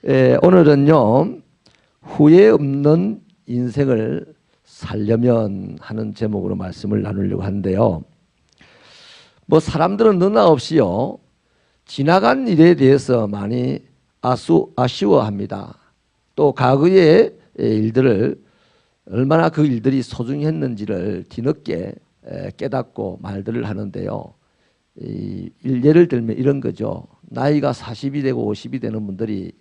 오늘은요, 후회 없는 인생을 살려면 하는 제목으로 말씀을 나누려고 하는데요. 뭐 사람들은 너나 없이요, 지나간 일에 대해서 많이 아쉬워합니다. 또 과거의 일들을 얼마나 그 일들이 소중히 했는지를 뒤늦게 깨닫고 말들을 하는데요. 예를 들면 이런 거죠. 나이가 40이 되고 50이 되는 분들이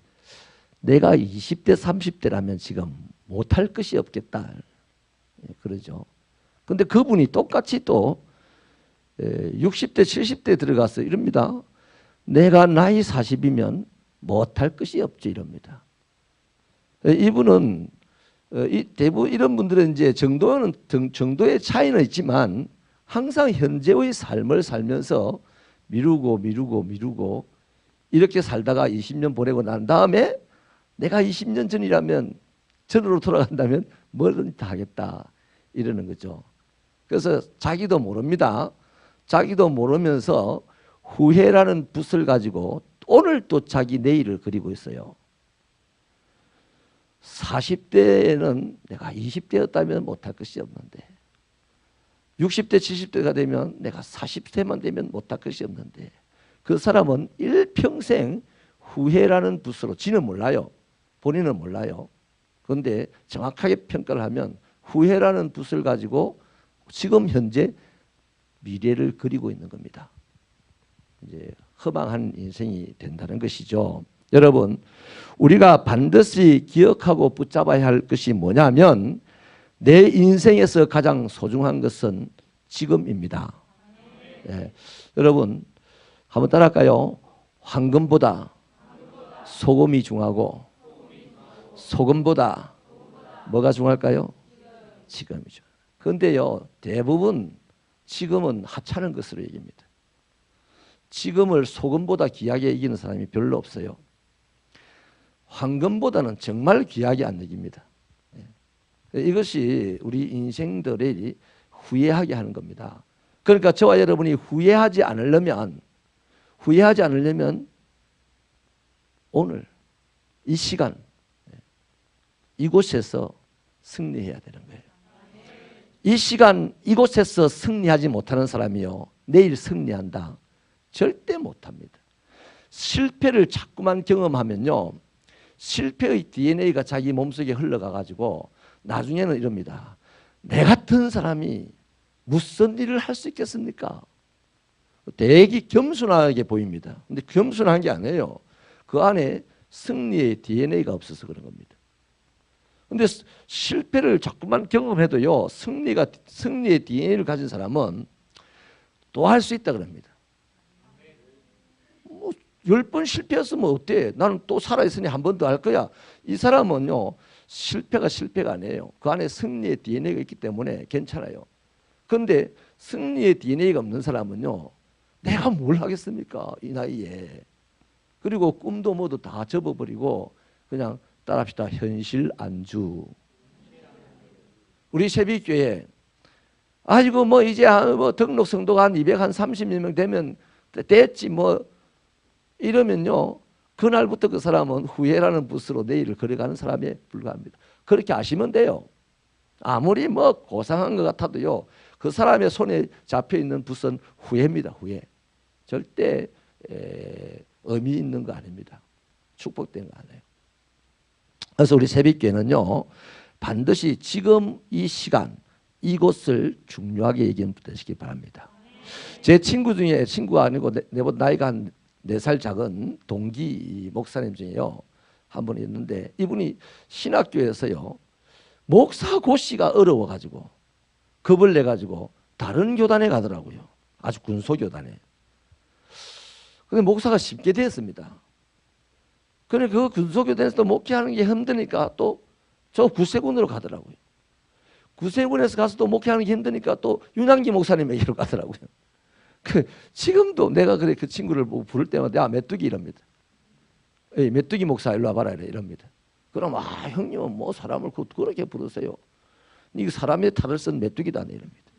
내가 20대 30대라면 지금 못할 것이 없겠다 그러죠. 근데 그분이 똑같이 또 60대 70대 들어가서 이럽니다. 내가 나이 40이면 못할 것이 없지 이럽니다. 이분은 대부분 이런 분들은 이제 정도의 차이는 있지만 항상 현재의 삶을 살면서 미루고 이렇게 살다가 20년 보내고 난 다음에 내가 20년 전이라면 전으로 돌아간다면 뭐든 다 하겠다 이러는 거죠. 그래서 자기도 모릅니다. 자기도 모르면서 후회라는 붓을 가지고 오늘 또 자기 내일을 그리고 있어요. 40대에는 내가 20대였다면 못할 것이 없는데 60대 70대가 되면 내가 40세만 되면 못할 것이 없는데 그 사람은 일평생 후회라는 붓으로 지는 몰라요. 본인은 몰라요. 그런데 정확하게 평가를 하면 후회라는 붓을 가지고 지금 현재 미래를 그리고 있는 겁니다. 이제 허망한 인생이 된다는 것이죠. 여러분, 우리가 반드시 기억하고 붙잡아야 할 것이 뭐냐면 내 인생에서 가장 소중한 것은 지금입니다. 여러분, 한번 따라할까요? 황금보다 소금이 중하고 소금보다 뭐가 중할까요? 지금이죠. 그런데요, 대부분 지금은 하찮은 것으로 얘기합니다. 지금을 소금보다 귀하게 여기는 사람이 별로 없어요. 황금보다는 정말 귀하게 안 여깁니다. 이것이 우리 인생들이 후회하게 하는 겁니다. 그러니까 저와 여러분이 후회하지 않으려면 오늘 이 시간 이곳에서 승리해야 되는 거예요. 이 시간 이곳에서 승리하지 못하는 사람이요, 내일 승리한다 절대 못합니다. 실패를 자꾸만 경험하면요, 실패의 DNA가 자기 몸속에 흘러가 가지고 나중에는 이럽니다. 내 같은 사람이 무슨 일을 할 수 있겠습니까? 되게 겸손하게 보입니다. 근데 겸손한 게 아니에요. 그 안에 승리의 DNA가 없어서 그런 겁니다. 근데 실패를 자꾸만 경험해도요, 승리의 DNA를 가진 사람은 또 할 수 있다 그럽니다. 10번 실패했으면 어때? 나는 또 살아있으니 한 번 더 할 거야. 이 사람은요, 실패가 아니에요. 그 안에 승리의 DNA가 있기 때문에 괜찮아요. 그런데 승리의 DNA가 없는 사람은요, 내가 뭘 하겠습니까? 이 나이에. 그리고 꿈도 뭐도 다 접어버리고 그냥 따라합시다. 현실 안주. 우리 새벽교회 아이고 뭐 이제 뭐 등록 성도가 한 230여 명 되면 됐지 뭐 이러면요, 그날부터 그 사람은 후회라는 붓으로 내일을 걸어가는 사람에 불과합니다. 그렇게 아시면 돼요. 아무리 뭐 고상한 것 같아도요, 그 사람의 손에 잡혀있는 붓은 후회입니다. 후회. 절대 의미 있는 거 아닙니다. 축복된 거 아니에요. 그래서 우리 새벽교회는요, 반드시 지금 이 시간 이곳을 중요하게 얘기하시기 바랍니다. 제 친구 중에, 친구가 아니고 내보다 나이가 한 4살 작은 동기 목사님 중에요, 한 분이 있는데 이분이 신학교에서요, 목사 고시가 어려워가지고 겁을 내가지고 다른 교단에 가더라고요. 아주 군소교단에. 근데 목사가 쉽게 됐습니다. 그런데 그 군소교단에서 또 목회하는 게 힘드니까 또 저 구세군으로 가더라고요. 구세군에서 가서 또 목회하는 게 힘드니까 또 윤한기 목사님에게로 가더라고요. 지금도 내가 그래 그 친구를 보고 부를 때마다 야 메뚜기 이럽니다. 메뚜기 목사 일로 와봐라 이럽니다. 그럼 형님은 뭐 사람을 그렇게 부르세요. 이게 사람의 탈을 쓴 메뚜기다 이럽니다.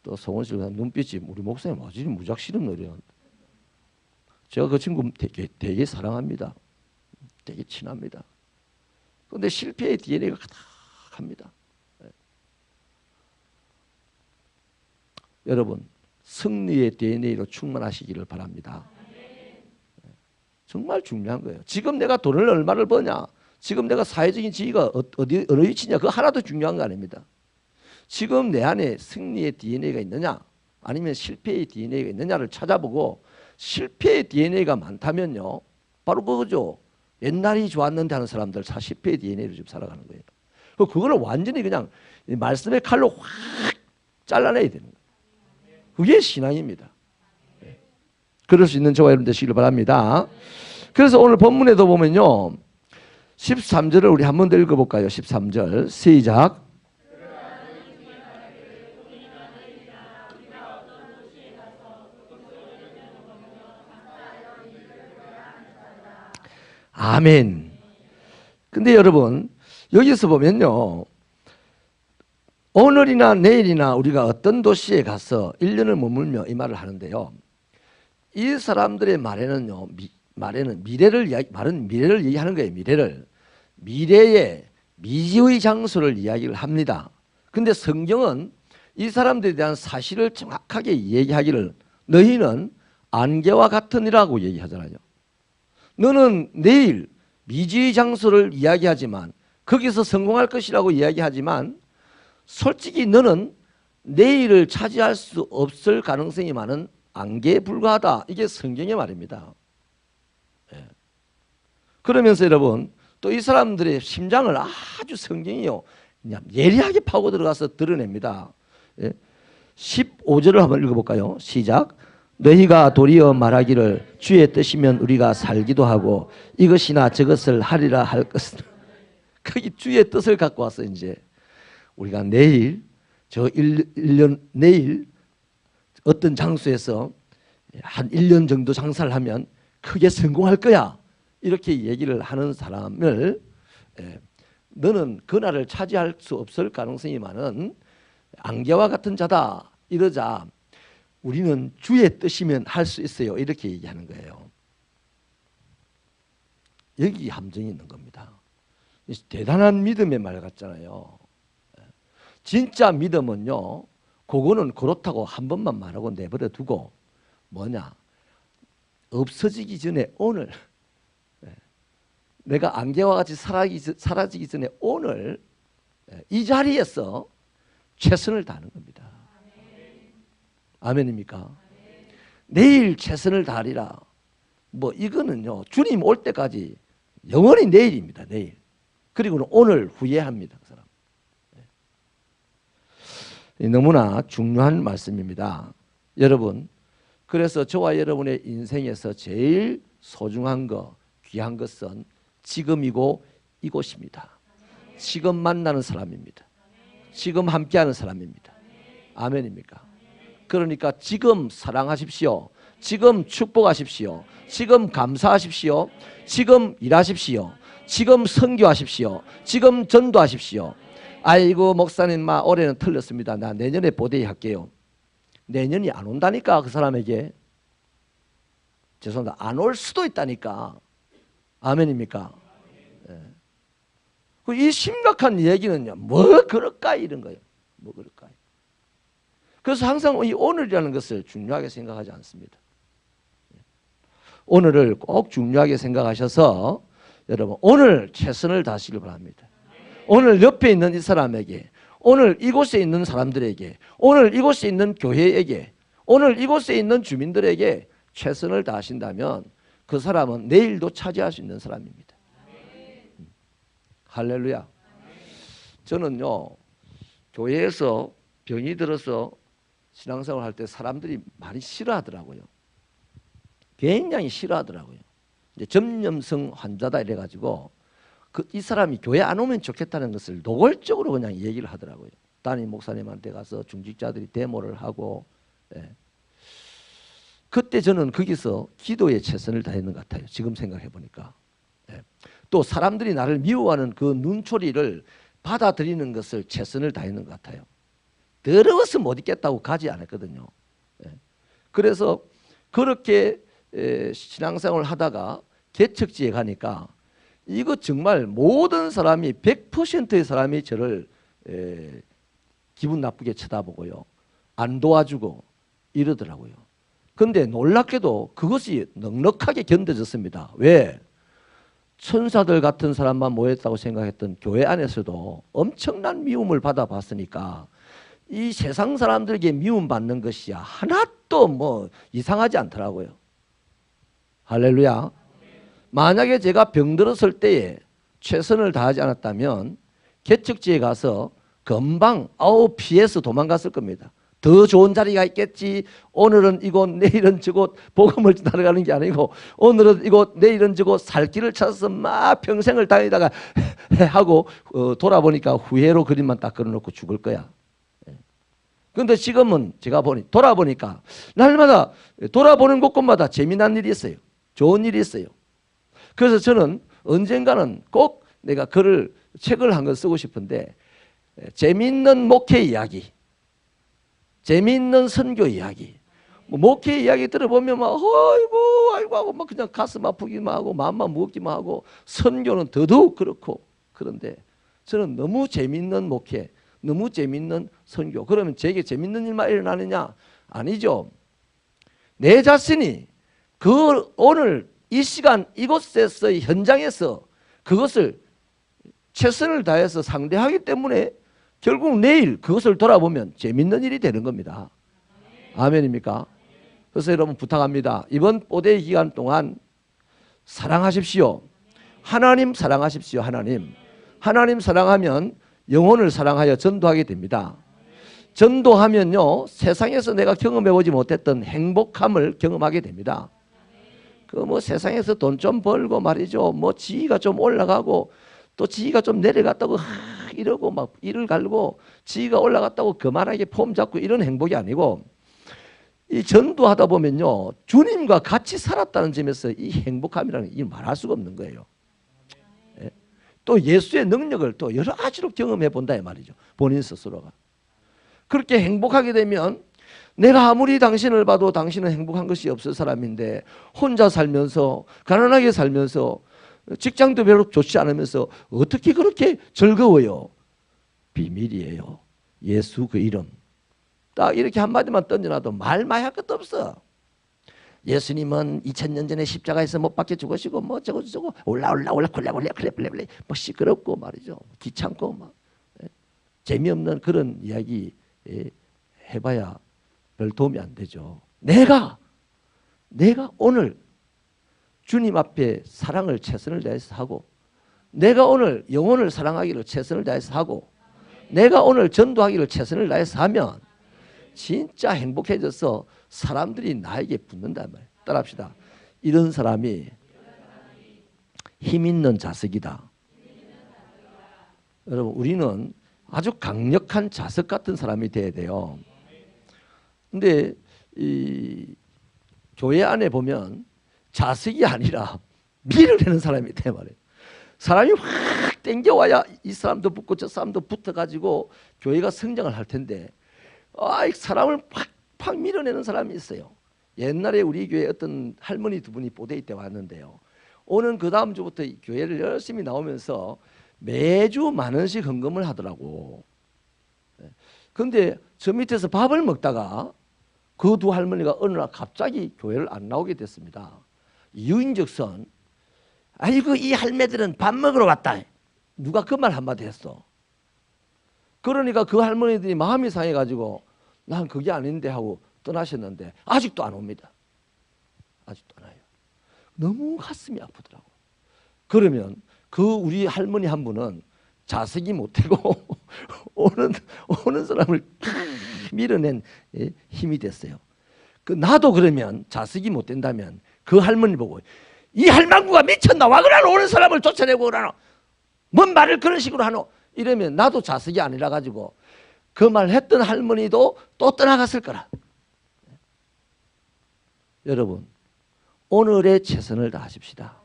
또 성원실 눈빛이 우리 목사님 아주 무작 싫은 노래야. 제가 그 친구 되게 사랑합니다. 되게 친합니다. 그런데 실패의 DNA가 가득합니다. 여러분, 승리의 DNA로 충만하시기를 바랍니다. 정말 중요한 거예요. 지금 내가 돈을 얼마를 버냐, 지금 내가 사회적인 지위가 어느 위치냐, 그거 하나도 중요한 거 아닙니다. 지금 내 안에 승리의 DNA가 있느냐, 아니면 실패의 DNA가 있느냐를 찾아보고, 실패의 DNA가 많다면요, 바로 그거죠. 옛날이 좋았는데 하는 사람들 다 실패의 DNA로 지금 살아가는 거예요. 그거를 완전히 그냥 말씀의 칼로 확 잘라내야 되는 거예요. 그게 신앙입니다. 그럴 수 있는 저와 여러분 되시길 바랍니다. 그래서 오늘 본문에도 보면요, 13절을 우리 한 번 더 읽어볼까요? 13절 시작. 아멘. 근데 여러분, 여기서 보면요, 오늘이나 내일이나 우리가 어떤 도시에 가서 1년을 머물며 이 말을 하는데요, 이 사람들의 말에는요, 말은 미래를 얘기하는 거예요. 미래의 미지의 장소를 이야기를 합니다. 근데 성경은 이 사람들에 대한 사실을 정확하게 얘기하기를, 너희는 안개와 같으니라고 얘기하잖아요. 너는 내일 미지의 장소를 이야기하지만, 거기서 성공할 것이라고 이야기하지만, 솔직히 너는 내일을 차지할 수 없을 가능성이 많은 안개에 불과하다. 이게 성경의 말입니다. 그러면서 여러분, 또 이 사람들의 심장을 아주 성경이요, 그냥 예리하게 파고 들어가서 드러냅니다. 15절을 한번 읽어볼까요? 시작. 너희가 도리어 말하기를 주의 뜻이면 우리가 살기도 하고 이것이나 저것을 하리라 할 것은, 거기 주의 뜻을 갖고 와서 이제 우리가 내일 저 1년 내일 어떤 장소에서 한 1년 정도 장사를 하면 크게 성공할 거야, 이렇게 얘기를 하는 사람을, 너는 그날을 차지할 수 없을 가능성이 많은 안개와 같은 자다, 이러자 우리는 주의 뜻이면 할 수 있어요, 이렇게 얘기하는 거예요. 여기 함정이 있는 겁니다. 대단한 믿음의 말 같잖아요. 진짜 믿음은요, 그거는 그렇다고 한 번만 말하고 내버려 두고, 뭐냐, 없어지기 전에 오늘, 내가 안개와 같이 사라지기 전에 오늘 이 자리에서 최선을 다하는 겁니다. 아멘입니까? 내일 최선을 다하리라. 뭐 이거는요, 주님 올 때까지 영원히 내일입니다. 내일. 그리고는 오늘 후회합니다. 그 사람. 너무나 중요한 말씀입니다. 여러분, 그래서 저와 여러분의 인생에서 제일 소중한 거, 귀한 것은 지금이고 이곳입니다. 지금 만나는 사람입니다. 지금 함께하는 사람입니다. 아멘입니까? 그러니까 지금 사랑하십시오. 지금 축복하십시오. 지금 감사하십시오. 지금 일하십시오. 지금 선교하십시오. 지금 전도하십시오. 아이고 목사님, 올해는 틀렸습니다. 나 내년에 보대히 할게요. 내년이 안 온다니까, 그 사람에게. 죄송합니다. 안 올 수도 있다니까. 아멘입니까? 이 심각한 얘기는요, 뭐 그럴까, 이런 거예요. 뭐 그럴까. 그래서 항상 이 오늘이라는 것을 중요하게 생각하지 않습니다. 오늘을 꼭 중요하게 생각하셔서 여러분, 오늘 최선을 다하시길 바랍니다. 오늘 옆에 있는 이 사람에게, 오늘 이곳에 있는 사람들에게, 오늘 이곳에 있는 교회에게, 오늘 이곳에 있는 주민들에게 최선을 다하신다면 그 사람은 내일도 차지할 수 있는 사람입니다. 할렐루야. 저는요, 교회에서 병이 들어서 신앙생활 할 때 사람들이 많이 싫어하더라고요. 굉장히 싫어하더라고요. 이제 전염성 환자다 이래가지고 이 사람이 교회 안 오면 좋겠다는 것을 노골적으로 그냥 얘기를 하더라고요. 담임 목사님한테 가서 중직자들이 데모를 하고, 그때 저는 거기서 기도에 최선을 다했는 것 같아요. 지금 생각해 보니까. 또 사람들이 나를 미워하는 그 눈초리를 받아들이는 것을 최선을 다했는 것 같아요. 더러워서 못 있겠다고 가지 않았거든요. 그래서 그렇게 신앙생활을 하다가 개척지에 가니까 이거 정말 모든 사람이 100%의 사람이 저를 기분 나쁘게 쳐다보고요. 안 도와주고 이러더라고요. 그런데 놀랍게도 그것이 넉넉하게 견뎌졌습니다. 왜? 천사들 같은 사람만 모였다고 생각했던 교회 안에서도 엄청난 미움을 받아봤으니까 이 세상 사람들에게 미움받는 것이야 하나도 뭐 이상하지 않더라고요. 할렐루야. 만약에 제가 병들었을 때에 최선을 다하지 않았다면 개척지에 가서 금방 피해서 도망갔을 겁니다. 더 좋은 자리가 있겠지. 오늘은 이곳 내일은 저곳 복음을 따라가는 게 아니고 오늘은 이곳 내일은 저곳 살 길을 찾아서 막 평생을 다니다가 하고 돌아보니까 후회로 그림만 딱 그려놓고 죽을 거야. 그런데 지금은 제가 돌아보니까 날마다 돌아보는 곳곳마다 재미난 일이 있어요. 좋은 일이 있어요. 그래서 저는 언젠가는 꼭 내가 책을 한 권 쓰고 싶은데 재미있는 목회 이야기, 재미있는 선교 이야기, 목회 이야기 들어보면 막 아이고 하고 막 그냥 가슴 아프기만 하고 마음만 무겁기만 하고 선교는 더더욱 그렇고 그런데 저는 너무 재미있는 목회, 너무 재미있는 선교. 그러면 제게 재미있는 일만 일어나느냐? 아니죠. 내 자신이 오늘 이 시간 이곳에서 현장에서 그것을 최선을 다해서 상대하기 때문에 결국 내일 그것을 돌아보면 재밌는 일이 되는 겁니다. 아멘입니까? 그래서 여러분 부탁합니다. 이번 뽀대의 기간 동안 사랑하십시오. 하나님 사랑하십시오. 하나님 사랑하면 영혼을 사랑하여 전도하게 됩니다. 전도하면요 세상에서 내가 경험해보지 못했던 행복함을 경험하게 됩니다. 세상에서 돈 좀 벌고 말이죠. 지위가 좀 올라가고 또 지위가 좀 내려갔다고 이러고 막 이를 갈고 지위가 올라갔다고 그만하게 폼 잡고 이런 행복이 아니고 이 전도하다 보면요 주님과 같이 살았다는 점에서 이 행복함이라는 게 말할 수가 없는 거예요. 또 예수의 능력을 또 여러 가지로 경험해 본다 이 말이죠. 본인 스스로가. 그렇게 행복하게 되면 내가 아무리 당신을 봐도 당신은 행복한 것이 없을 사람인데 혼자 살면서 가난하게 살면서 직장도 별로 좋지 않으면서 어떻게 그렇게 즐거워요? 비밀이에요. 예수 그 이름. 딱 이렇게 한마디만 던져놔도 말 많이 할 것도 없어. 예수님은 2000년 전에 십자가에서 못 박혀 죽으시고 저거 올라 클레 시끄럽고 말이죠. 귀찮고 막 재미없는 그런 이야기 해봐야 별 도움이 안 되죠. 내가 오늘 주님 앞에 사랑을 최선을 다해서 하고 내가 오늘 영혼을 사랑하기를 최선을 다해서 하고 내가 오늘 전도하기를 최선을 다해서 하면 진짜 행복해져서 사람들이 나에게 붙는단 말이에요. 따라합시다. 이런 사람이 힘 있는 자석이다. 여러분 우리는 아주 강력한 자석 같은 사람이 돼야 돼요. 근데 이 교회 안에 보면 자석이 아니라 밀어내는 사람이 있단 말이에요. 사람이 확 땡겨와야 이 사람도 붙고 저 사람도 붙어가지고 교회가 성장을 할 텐데 사람을 팍팍 밀어내는 사람이 있어요. 옛날에 우리 교회에 어떤 할머니 두 분이 보대이 때 왔는데요. 오는 그 다음 주부터 교회를 열심히 나오면서 매주 10,000원씩 헌금을 하더라고. 그런데 저 밑에서 밥을 먹다가 그 두 할머니가 어느 날 갑자기 교회를 안 나오게 됐습니다. 이유인즉슨 아이고 이 할매들은 밥 먹으러 왔다. 누가 그 말 한마디 했어. 그러니까 그 할머니들이 마음이 상해가지고 난 그게 아닌데 하고 떠나셨는데 아직도 안 옵니다. 아직도 안 와요. 너무 가슴이 아프더라고. 그러면 그 우리 할머니 한 분은 자석이 못되고 오는 사람을 밀어낸 힘이 됐어요. 나도 그러면 자석이 못 된다면 그 할머니 보고 이 할망구가 미쳤나 와 그러나 오는 사람을 쫓아내고 그러나 뭔 말을 그런 식으로 하노 이러면 나도 자석이 아니라 가지고 그 말 했던 할머니도 또 떠나갔을 거라. 여러분 오늘의 최선을 다하십시다.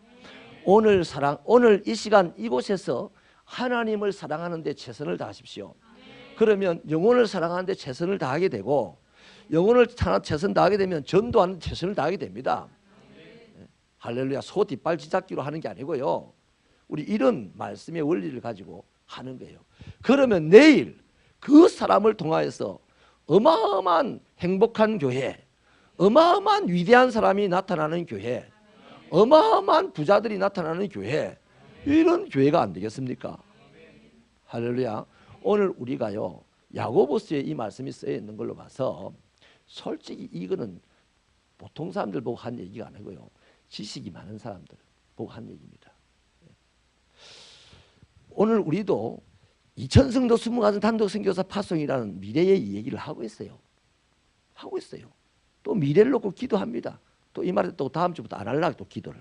오늘 이 시간 이곳에서 하나님을 사랑하는 데 최선을 다하십시오. 그러면 영혼을 사랑하는 데 최선을 다하게 되고 영혼을 최선 다하게 되면 전도하는 데 최선을 다하게 됩니다. 할렐루야. 소 뒷발 쥐잡기로 하는 게 아니고요. 우리 이런 말씀의 원리를 가지고 하는 거예요. 그러면 내일 그 사람을 통하여서 어마어마한 행복한 교회, 어마어마한 위대한 사람이 나타나는 교회, 어마어마한 부자들이 나타나는 교회, 이런 교회가 안 되겠습니까? 할렐루야. 오늘 우리가요, 야고보서에 이 말씀이 쓰여 있는 걸로 봐서 솔직히 이거는 보통 사람들 보고 한 얘기가 아니고요, 지식이 많은 사람들 보고 한 얘기입니다. 오늘 우리도 2000성도 20가지 단독 선교사 파송이라는 미래의 얘기를 하고 있어요. 하고 있어요. 또 미래를 놓고 기도합니다. 또 이 말에 또 다음 주부터 안 하려고 또 기도를.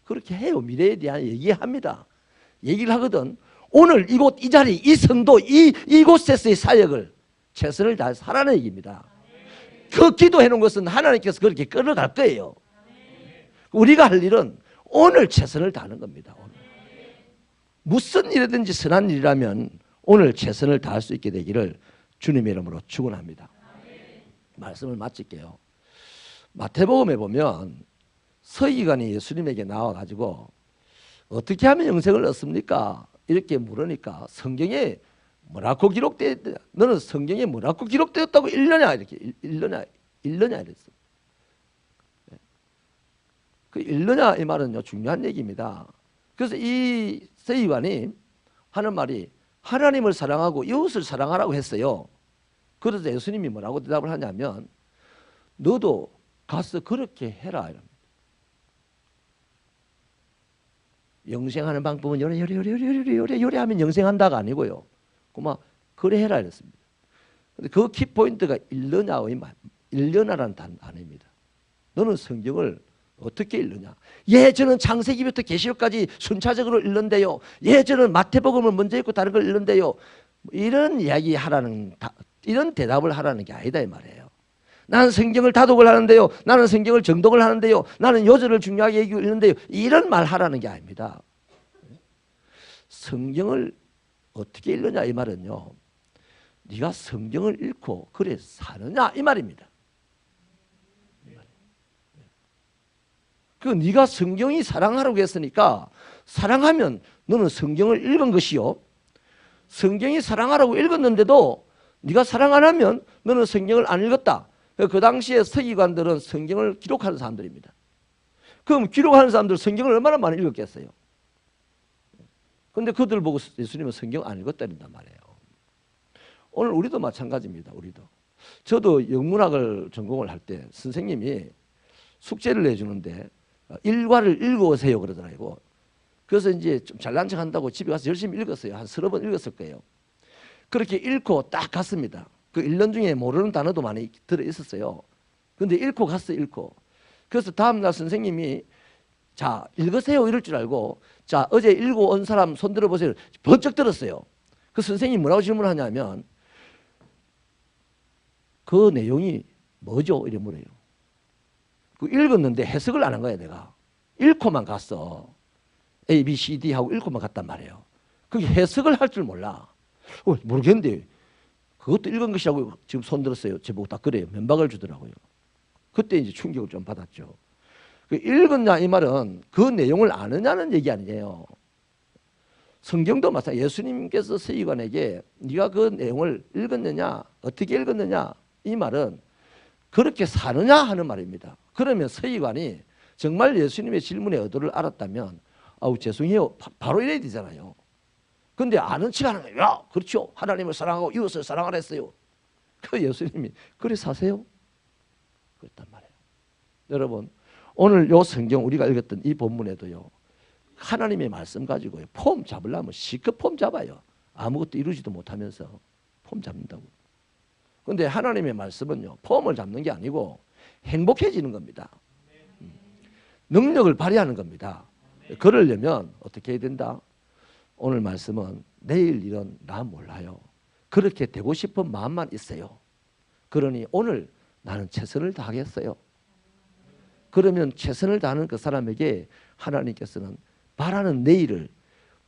그렇게 해요. 미래에 대한 얘기합니다. 얘기를 하거든. 오늘 이곳 이 자리 이 성도 이곳에서의 사역을 최선을 다해서 하라는 얘기입니다. 그 기도해 놓은 것은 하나님께서 그렇게 끌어갈 거예요. 우리가 할 일은 오늘 최선을 다하는 겁니다. 오늘. 무슨 일이든지 선한 일이라면 오늘 최선을 다할 수 있게 되기를 주님의 이름으로 축원합니다. 말씀을 마칠게요. 마태복음에 보면 서기관이 예수님에게 나와가지고 어떻게 하면 영생을 얻습니까? 이렇게 물으니까 성경에 뭐라고 기록되었다. 너는 성경에 뭐라고 기록되었다고 읽느냐? 이렇게 읽느냐 이랬어. 그 읽느냐 이 말은요 중요한 얘기입니다. 그래서 이 서기관이 하는 말이 하나님을 사랑하고 이웃을 사랑하라고 했어요. 그래서 예수님이 뭐라고 대답을 하냐면 너도 가서 그렇게 해라. 영생하는 방법은 요래 하면 영생한다가 아니고요. 그만 그래 해라 이랬습니다. 근데 그 키포인트가 읽느냐라는 단어입니다. 너는 성경을 어떻게 읽느냐? 저는 창세기부터 계시록까지 순차적으로 읽는데요. 저는 마태복음을 먼저 읽고 다른 걸 읽는데요. 이런 이야기 하라는 이런 대답을 하라는 게 아니다 이 말이에요. 나는 성경을 다독을 하는데요. 나는 성경을 정독을 하는데요. 나는 요절을 중요하게 읽는데요. 이런 말 하라는 게 아닙니다. 성경을 어떻게 읽느냐 이 말은요. 네가 성경을 읽고 그래 사느냐 이 말입니다. 그 네가 성경이 사랑하라고 했으니까 사랑하면 너는 성경을 읽은 것이요. 성경이 사랑하라고 읽었는데도 네가 사랑 안 하면 너는 성경을 안 읽었다. 그 당시에 서기관들은 성경을 기록하는 사람들입니다. 그럼 기록하는 사람들 성경을 얼마나 많이 읽었겠어요? 그런데 그들 보고 예수님은 성경 안 읽었다는단 말이에요. 오늘 우리도 마찬가지입니다. 우리도. 저도 영문학을 전공을 할 때 선생님이 숙제를 내주는데 일과를 읽어오세요 그러더라고요. 그래서 이제 좀 잘난 척 한다고 집에 가서 열심히 읽었어요. 한 30번 읽었을 거예요. 그렇게 읽고 딱 갔습니다. 그 1년 중에 모르는 단어도 많이 들어있었어요. 근데 읽고 갔어요. 읽고. 그래서 다음날 선생님이 자 읽으세요 이럴 줄 알고 자 어제 읽어온 사람 손 들어보세요. 번쩍 들었어요. 그 선생님이 뭐라고 질문하냐면 그 내용이 뭐죠? 이래 물어요. 그 읽었는데 해석을 안 한 거야 내가. 읽고만 갔어. A, B, C, D 하고 읽고만 갔단 말이에요. 그게 해석을 할 줄 몰라. 모르겠는데 그것도 읽은 것이라고 지금 손 들었어요. 제보고 딱 그래요. 면박을 주더라고요. 그때 이제 충격을 좀 받았죠. 그 읽었냐 이 말은 그 내용을 아느냐는 얘기 아니에요. 성경도 마찬가지. 예수님께서 서기관에게 네가 그 내용을 읽었느냐 어떻게 읽었느냐 이 말은 그렇게 사느냐 하는 말입니다. 그러면 서기관이 정말 예수님의 질문의 의도를 알았다면 아우 죄송해요 바로 이래야 되잖아요. 근데 아는 척 하는 거예요. 야, 그렇죠. 하나님을 사랑하고 이웃을 사랑하라 했어요. 그 예수님이 그래 사세요? 그랬단 말이에요. 여러분 오늘 요 성경 우리가 읽었던 이 본문에도요. 하나님의 말씀 가지고요. 폼 잡으려면 시컷 폼 잡아요. 아무것도 이루지도 못하면서 폼 잡는다고. 근데 하나님의 말씀은요. 폼을 잡는 게 아니고 행복해지는 겁니다. 능력을 발휘하는 겁니다. 그러려면 어떻게 해야 된다? 오늘 말씀은 내일 일은 나 몰라요. 그렇게 되고 싶은 마음만 있어요. 그러니 오늘 나는 최선을 다하겠어요. 그러면 최선을 다하는 그 사람에게 하나님께서는 바라는 내일을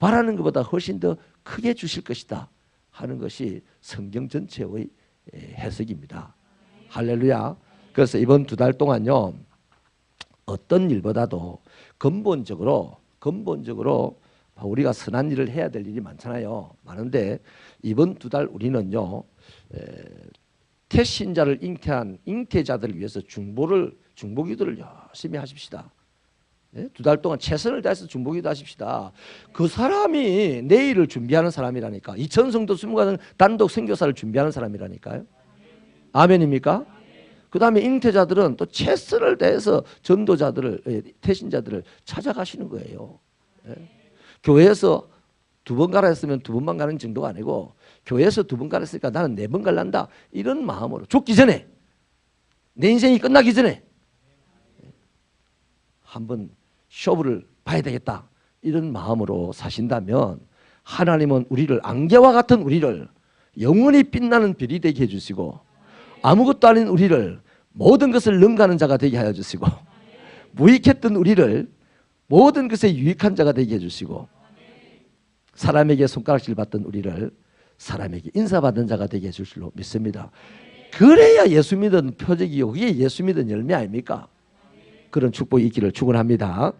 바라는 것보다 훨씬 더 크게 주실 것이다 하는 것이 성경 전체의 해석입니다. 할렐루야. 그래서 이번 2달 동안요. 어떤 일보다도 근본적으로 근본적으로 우리가 선한 일을 해야 될 일이 많잖아요. 많은데 이번 2달 우리는요, 태신자를 잉태한 잉태자들을 위해서 중보기도를 열심히 하십시다. 2달 동안 최선을 다해서 중보기도 하십시다. 그 사람이 내일을 준비하는 사람이라니까. 2000성도 수문가는 단독 선교사를 준비하는 사람이라니까요. 아멘입니까? 그 다음에 잉태자들은 또 최선을 다해서 전도자들을, 태신자들을 찾아가시는 거예요. 교회에서 2번 가라 했으면 2번만 가는 정도가 아니고, 교회에서 2번 가라 했으니까 나는 4번 갈란다, 이런 마음으로 죽기 전에, 내 인생이 끝나기 전에 한번 쇼부를 봐야 되겠다, 이런 마음으로 사신다면 하나님은 우리를, 안개와 같은 우리를 영원히 빛나는 별이 되게 해주시고, 아무것도 아닌 우리를 모든 것을 능가하는 자가 되게 하여 주시고, 무익했던 우리를 모든 것에 유익한 자가 되게 해주시고, 사람에게 손가락질 받던 우리를 사람에게 인사받은 자가 되게 해줄 줄로 믿습니다. 그래야 예수 믿은 표적이요, 그게 예수 믿은 열매 아닙니까? 그런 축복이 있기를 축원합니다.